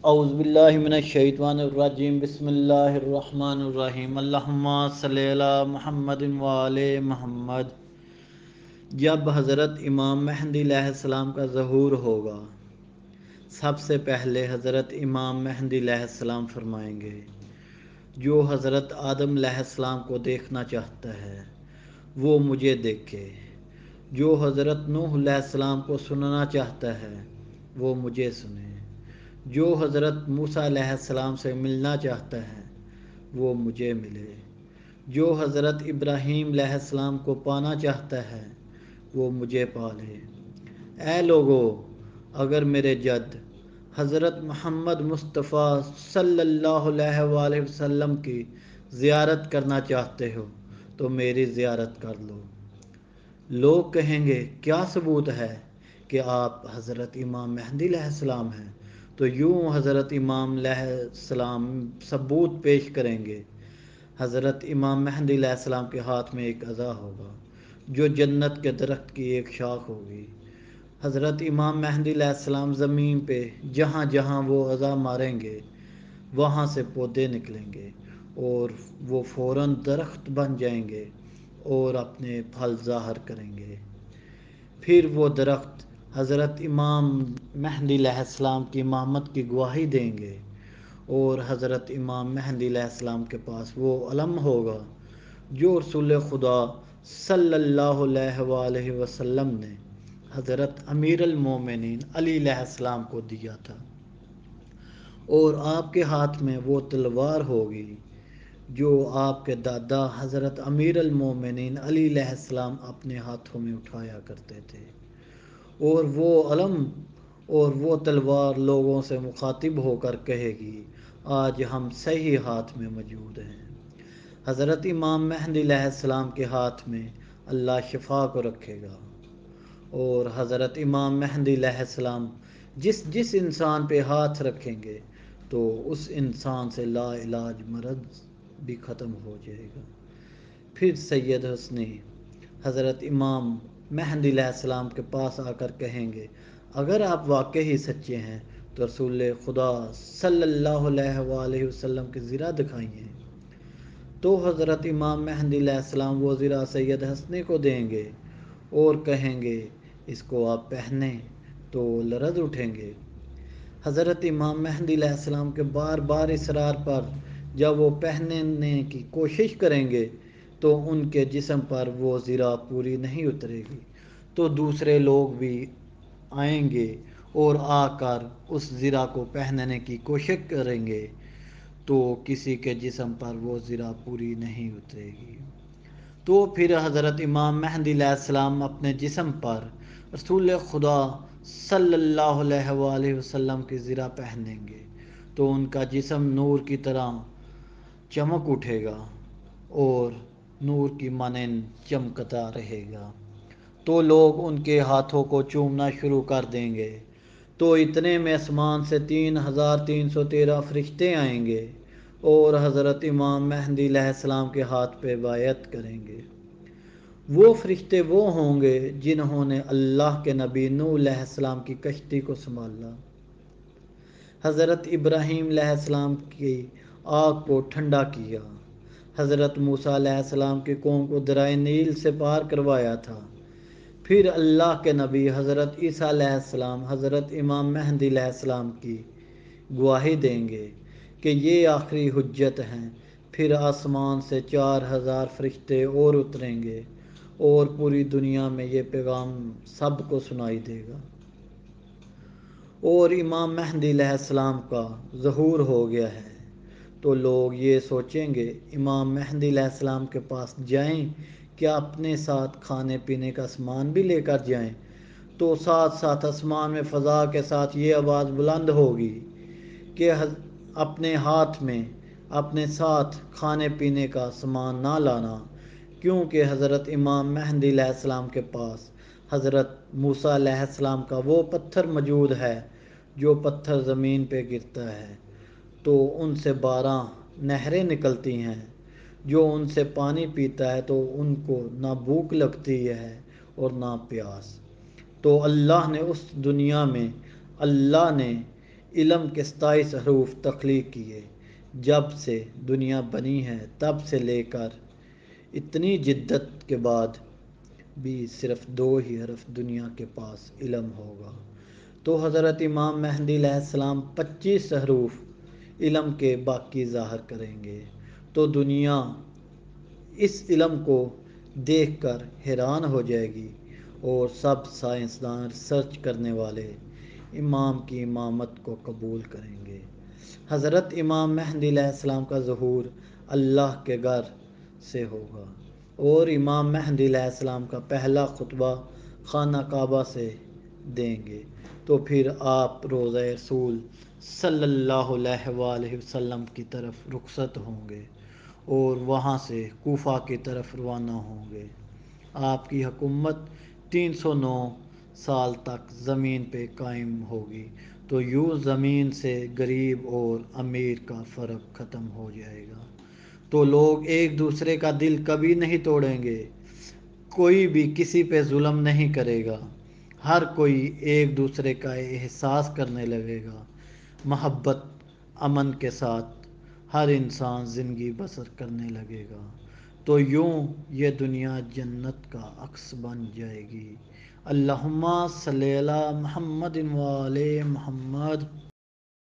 اعوذ باللہ من الشیطان الرجیم بسم اللہ الرحمن الرحیم اللہم صلی علی محمد وآل محمد۔ جب حضرت امام مہدی علیہ السلام کا ظہور ہوگا، سب سے پہلے حضرت امام مہدی علیہ السلام فرمائیں گے، جو حضرت آدم علیہ السلام کو دیکھنا چاہتا ہے وہ مجھے دیکھے، جو حضرت نوح علیہ السلام کو سننا چاہتا ہے وہ مجھے سنے، جو حضرت موسیٰ علیہ السلام سے ملنا چاہتا ہے وہ مجھے ملے، جو حضرت ابراہیم علیہ السلام کو پانا چاہتا ہے وہ مجھے پالے۔ اے لوگو، اگر میرے جد حضرت محمد مصطفیٰ صلی اللہ علیہ وآلہ وسلم کی زیارت کرنا چاہتے ہو تو میری زیارت کر لو۔ لوگ کہیں گے کیا ثبوت ہے کہ آپ حضرت امام مہدی علیہ السلام ہیں؟ تو یوں حضرت امام علیہ السلام ثبوت پیش کریں گے۔ حضرت امام مہدی علیہ السلام کے ہاتھ میں ایک عصا ہوگا جو جنت کے درخت کی ایک شاخ ہوگی۔ حضرت امام مہدی علیہ السلام زمین پہ جہاں جہاں وہ عصا ماریں گے وہاں سے پودے نکلیں گے اور وہ فوراً درخت بن جائیں گے اور اپنے پھل ظاہر کریں گے۔ پھر وہ درخت حضرت امام مہدی علیہ السلام کی امامت کی گواہی دیں گے اور حضرت امام مہدی علیہ السلام کے پاس وہ علم ہوگا جو رسول خدا صلی اللہ علیہ وآلہ وسلم نے حضرت امیر المومنین علی علیہ السلام کو دیا تھا، اور آپ کے ہاتھ میں وہ تلوار ہوگی جو آپ کے دادا حضرت امیر المومنین علی علیہ السلام اپنے ہاتھوں میں اٹھایا کرتے تھے، اور وہ علم اور وہ تلوار لوگوں سے مخاطب ہو کر کہے گی آج ہم صحیح ہاتھ میں موجود ہیں۔ حضرت امام مہدی علیہ السلام کے ہاتھ میں اللہ شفا کو رکھے گا، اور حضرت امام مہدی علیہ السلام جس انسان پہ ہاتھ رکھیں گے تو اس انسان سے لا علاج مرض بھی ختم ہو جائے گا۔ پھر سید حسنی حضرت امام مہدی علیہ السلام کے پاس آ کر کہیں گے اگر آپ واقعی سچے ہیں تو رسول خدا صلی اللہ علیہ وآلہ وسلم کی زرہ دکھائیے۔ تو حضرت امام مہدی علیہ السلام وہ زرہ سید حسنی کو دیں گے اور کہیں گے اس کو آپ پہنیں، تو لرز اٹھیں گے۔ حضرت امام مہدی علیہ السلام کے بار بار اصرار پر جب وہ پہننے کی کوشش کریں گے تو ان کے جسم پر وہ زرہ پوری نہیں اترے گی، تو دوسرے لوگ بھی آئیں گے اور آ کر اس زرہ کو پہننے کی کوشش کریں گے تو کسی کے جسم پر وہ زرہ پوری نہیں اترے گی۔ تو پھر حضرت امام مہدی علیہ السلام اپنے جسم پر رسول خدا صلی اللہ علیہ وآلہ وسلم کی زرہ پہنیں گے تو ان کا جسم نور کی طرح چمک اٹھے گا اور نور کی مانند چمکتا رہے گا، تو لوگ ان کے ہاتھوں کو چومنا شروع کر دیں گے، تو اتنے میں آسمان سے 3313 فرشتے آئیں گے اور حضرت امام مہدی علیہ السلام کے ہاتھ پہ بیعت کریں گے۔ وہ فرشتے وہ ہوں گے جنہوں نے اللہ کے نبی نوح علیہ السلام کی کشتی کو سنبھالا، حضرت ابراہیم علیہ السلام کی آگ کو ٹھنڈا کیا، حضرت موسیٰ علیہ السلام کی قوم کو دریائے نیل سے پار کروایا تھا۔ پھر اللہ کے نبی حضرت عیسیٰ علیہ السلام حضرت امام مہدی علیہ السلام کی گواہی دیں گے کہ یہ آخری حجت ہیں۔ پھر آسمان سے 4000 فرشتے اور اتریں گے اور پوری دنیا میں یہ پیغام سب کو سنائی دے گا، اور امام مہدی علیہ السلام کا ظہور ہو گیا ہے۔ تو لوگ یہ سوچیں گے امام مہدی علیہ السلام کے پاس جائیں، کیا اپنے ساتھ کھانے پینے کا سامان بھی لے کر جائیں؟ تو ساتھ ساتھ آسمان میں فضا کے ساتھ یہ آواز بلند ہوگی کہ اپنے ہاتھ میں اپنے ساتھ کھانے پینے کا سامان نہ لانا، کیونکہ حضرت امام مہدی علیہ السلام کے پاس حضرت موسیٰ علیہ السلام کا وہ پتھر موجود ہے جو پتھر زمین پہ گرتا ہے تو ان سے 12 نہریں نکلتی ہیں، جو ان سے پانی پیتا ہے تو ان کو نہ بھوک لگتی ہے اور نہ پیاس۔ تو اللہ نے اس دنیا میں اللہ نے علم کے 27 حروف تخلیق کیے۔ جب سے دنیا بنی ہے تب سے لے کر اتنی جدت کے بعد بھی صرف 2 ہی حرف دنیا کے پاس علم ہوگا۔ تو حضرت امام مہدی علیہ السلام 25 حروف علم کے باقی ظاہر کریں گے، تو دنیا اس علم کو دیکھ کر حیران ہو جائے گی، اور سب سائنسدان ریسرچ کرنے والے امام کی امامت کو قبول کریں گے۔ حضرت امام مہدی علیہ السلام کا ظہور اللہ کے گھر سے ہوگا، اور امام مہدی علیہ السلام کا پہلا خطبہ خانہ کعبہ سے دیں گے، تو پھر آپ روضہ رسول صلی اللہ علیہ وآلہ وسلم کی طرف رخصت ہوں گے، اور وہاں سے کوفہ کی طرف روانہ ہوں گے۔ آپ کی حکومت 309 سال تک زمین پہ قائم ہوگی، تو یوں زمین سے غریب اور امیر کا فرق ختم ہو جائے گا، تو لوگ ایک دوسرے کا دل کبھی نہیں توڑیں گے، کوئی بھی کسی پہ ظلم نہیں کرے گا، ہر کوئی ایک دوسرے کا احساس کرنے لگے گا، محبت امن کے ساتھ ہر انسان زندگی بسر کرنے لگے گا، تو یوں یہ دنیا جنت کا عکس بن جائے گی۔ اللہم صلی علی محمد و آل محمد۔